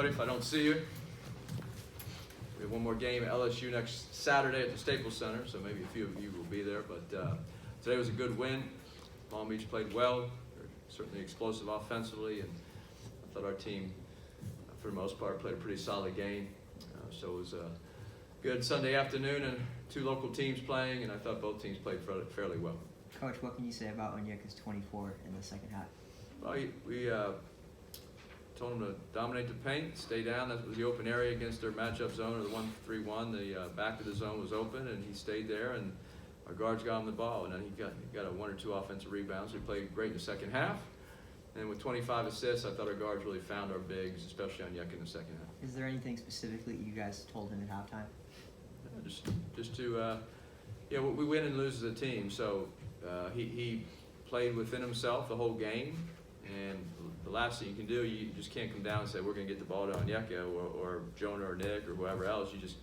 everybody if I don't see you. We have one more game at LSU next Saturday at the Staples Center, so maybe a few of you will be there. But today was a good win. Long Beach played well. They're certainly explosive offensively, and I thought our team, for the most part, played a pretty solid game. So it was a good Sunday afternoon and two local teams playing, and I thought both teams played fairly well. Coach, what can you say about Onyeka's 24 in the second half? Well, we told them to dominate the paint, stay down. That was the open area against their matchup zone, or the 1-3-1. The back of the zone was open, and he stayed there, and our guards got him the ball. And then he got a 1 or 2 offensive rebounds. We played great in the second half. And with 25 assists, I thought our guards really found our bigs, especially Onyeka in the second half. Is there anything specifically you guys told him at halftime? Just to, we win and lose as a team. So he played within himself the whole game. And the last thing you can do, you just can't come down and say, we're going to get the ball to Onyeka or Jonah or Nick or whoever else. You just,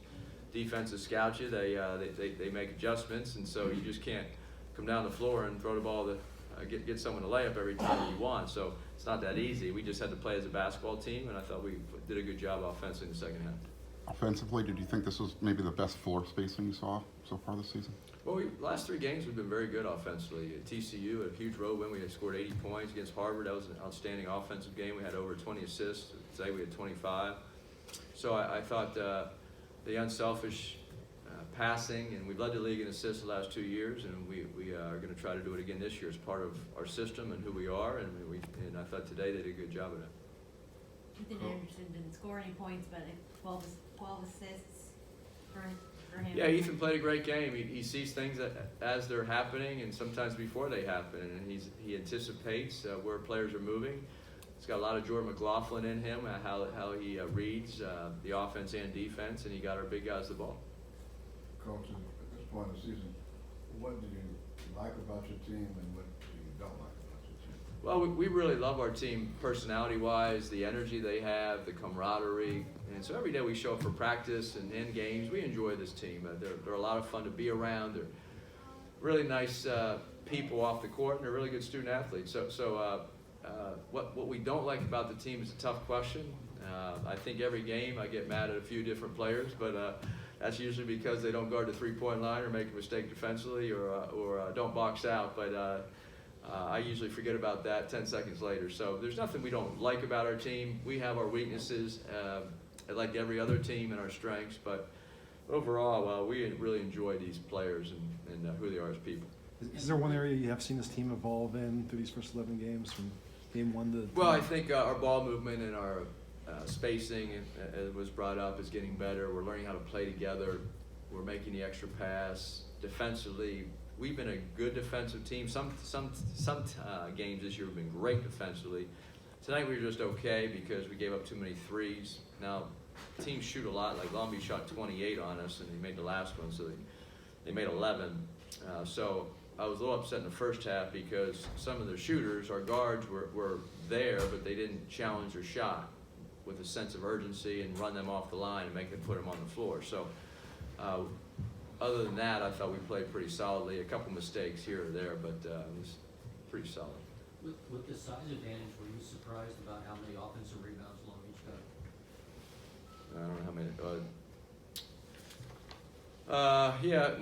defenses scout you. They make adjustments. And so you just can't come down the floor and throw the ball to get someone to layup every time you want. So it's not that easy. We just had to play as a basketball team, and I thought we did a good job offensively in the second half. Offensively, did you think this was maybe the best floor spacing you saw so far this season? Well, last 3 games we've been very good offensively. At TCU, a huge road win, we had scored 80 points against Harvard. That was an outstanding offensive game. We had over 20 assists. Today we had 25. So I thought the unselfish passing, and we've led the league in assists the last 2 years, and we are going to try to do it again this year as part of our system and who we are, and I thought today they did a good job of it. Ethan Anderson didn't score any points, but 12 assists for him. Yeah, Ethan played a great game. He sees things as they're happening, and sometimes before they happen, and he anticipates where players are moving. He's got a lot of Jordan McLaughlin in him, how he reads the offense and defense, and he got our big guys the ball. Coach, at this point in the season, what do you like about your team and what do you don't like about your team? Well, we really love our team personality-wise, the energy they have, the camaraderie. And so every day we show up for practice and in games. We enjoy this team. They're a lot of fun to be around. They're really nice people off the court, and they're really good student athletes. So what we don't like about the team is a tough question. I think every game I get mad at a few different players, but that's usually because they don't guard the three-point line or make a mistake defensively or don't box out. But I usually forget about that 10 seconds later. So there's nothing we don't like about our team. We have our weaknesses, like every other team, and our strengths. But overall, we really enjoy these players and who they are as people. Is there one area you have seen this team evolve in through these first 11 games, from game 1 to? Well, I think our ball movement and our spacing, as was brought up, is getting better. We're learning how to play together. We're making the extra pass. Defensively, we've been a good defensive team. Some games this year have been great defensively. Tonight we were just okay because we gave up too many threes. Now, teams shoot a lot. Like Long Beach shot 28 on us, and they made the last one, so they made 11. So I was a little upset in the first half because some of the shooters, our guards, were there, but they didn't challenge their shot with a sense of urgency and run them off the line and make them put them on the floor. So other than that, I thought we played pretty solidly. A couple mistakes here or there, but it was pretty solid. With the size advantage, were you surprised about how many offensive rebounds Long Beach got? I don't know how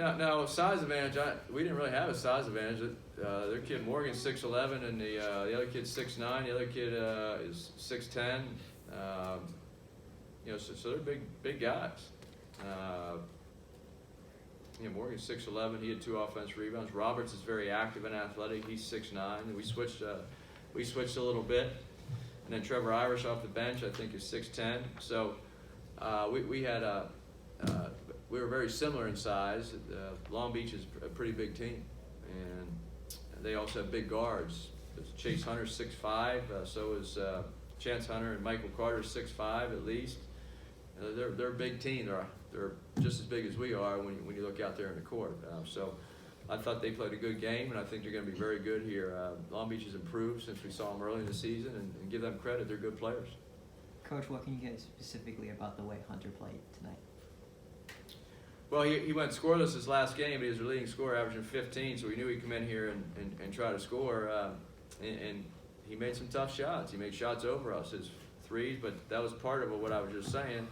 many. No, size advantage. We didn't really have a size advantage. Their kid Morgan's 6'11", and the other kid's 6'9". The other kid is 6'10". So they're big guys. Morgan's 6'11". He had 2 offensive rebounds. Roberts is very active and athletic. He's 6'9". We switched a little bit, and then Trevor Irish off the bench, I think, is 6'10". So we were very similar in size. Long Beach is a pretty big team, and they also have big guards. Chase Hunter's 6'5", so is Chance Hunter, and Michael Carter's 6'5" at least. They're a big team. They're just as big as we are when you look out there in the court. So I thought they played a good game, and I think they're going to be very good here. Long Beach has improved since we saw them early in the season, and give them credit. They're good players. Coach, what can you get specifically about the way Hunter played tonight? Well, he went scoreless his last game, but he was the leading scorer, averaging 15, so we knew he'd come in here and try to score. And he made some tough shots. He made shots over us. His threes, but that was part of what I was just saying,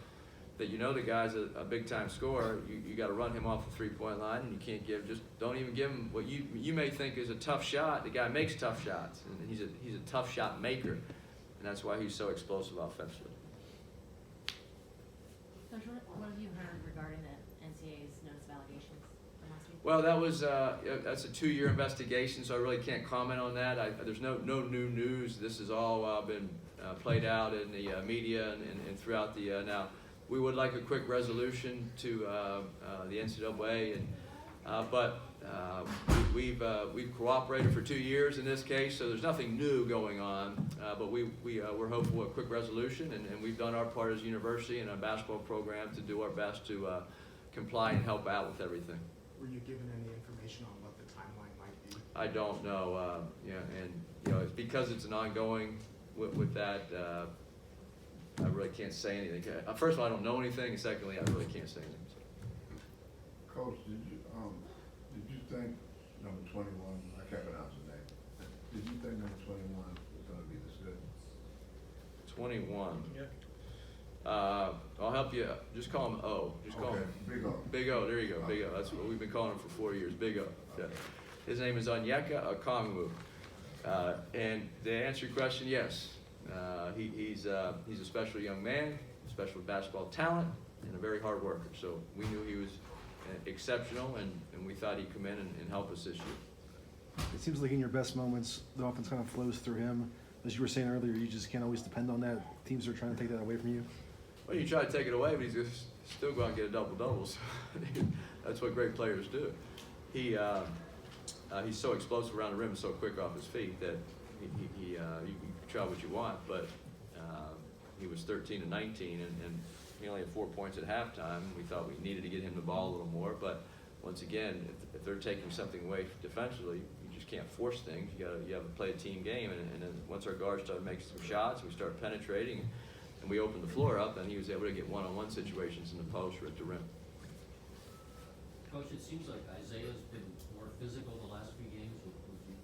that you know the guy's a big-time scorer, you gotta run him off the three-point line, and you can't don't even give him what you may think is a tough shot. The guy makes tough shots, and he's a tough shot maker, and that's why he's so explosive offensively. Coach, what have you heard regarding the NCAA's notice of allegations from last week? Well, that's a 2-year investigation, so I really can't comment on that. There's no new news. This has all been played out in the media and throughout the now. We would like a quick resolution to the NCAA, but we've cooperated for 2 years in this case, so there's nothing new going on. But we're hopeful of a quick resolution, and we've done our part as a university and a basketball program to do our best to comply and help out with everything. Were you given any information on what the timeline might be? I don't know, and it's because it's an ongoing with that. I really can't say anything. First of all, I don't know anything, and secondly, I really can't say anything. Coach, did you think number 21, I can't pronounce his name, did you think number 21 was gonna be this good? 21. I'll help you. Just call him O. Just call him Big O. Big O. There you go. Big O. That's what we've been calling him for 4 years. Big O. Yeah. His name is Onyeka Okongwu. And to answer your question, yes. He's a special young man, special basketball talent, and a very hard worker. So we knew he was exceptional, and we thought he'd come in and help us this year. It seems like in your best moments, the offense kind of flows through him. As you were saying earlier, you just can't always depend on that. Teams are trying to take that away from you. Well, you try to take it away, but he's just still going to get a double-double. So that's what great players do. He's so explosive around the rim and so quick off his feet that you can try what you want, but he was 13 and 19, and he only had 4 points at halftime. We thought we needed to get him the ball a little more, but once again, if they're taking something away defensively, you just can't force things. You have to play a team game, and then once our guards started making some shots, we started penetrating, and we opened the floor up, and he was able to get one-on-one situations in the post or at the rim. Coach, it seems like Isaiah's been more physical the last few games. Would you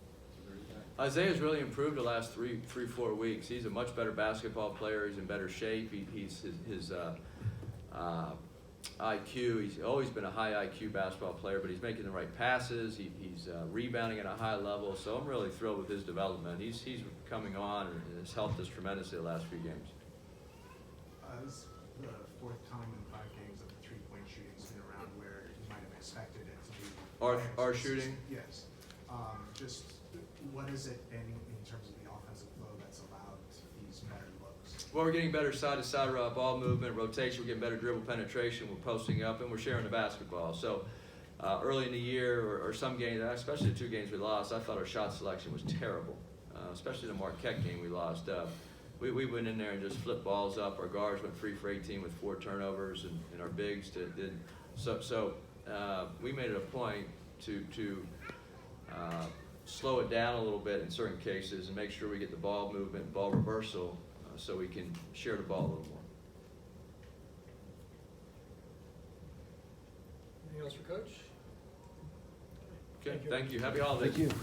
agree with that? Isaiah's really improved the last 4 weeks. He's a much better basketball player. He's in better shape. His IQ, he's always been a high IQ basketball player, but he's making the right passes. He's rebounding at a high level. So I'm really thrilled with his development. He's coming on and has helped us tremendously the last few games. This is the 4th time in 5 games that the three-point shooting's been around where you might have expected it to be. Our shooting? Yes. Just what has it been in terms of the offensive flow that's allowed these better looks? Well, we're getting better side-to-side ball movement, rotation. We're getting better dribble penetration. We're posting up, and we're sharing the basketball. So early in the year, or some games, especially the 2 games we lost, I thought our shot selection was terrible, especially the Marquette game we lost. We went in there and just flipped balls up. Our guards went 3 for 18 with 4 turnovers, and our bigs did. So we made it a point to slow it down a little bit in certain cases and make sure we get the ball movement, ball reversal, so we can share the ball a little more. Anything else for Coach? Okay, thank you. Happy holidays. Thank you.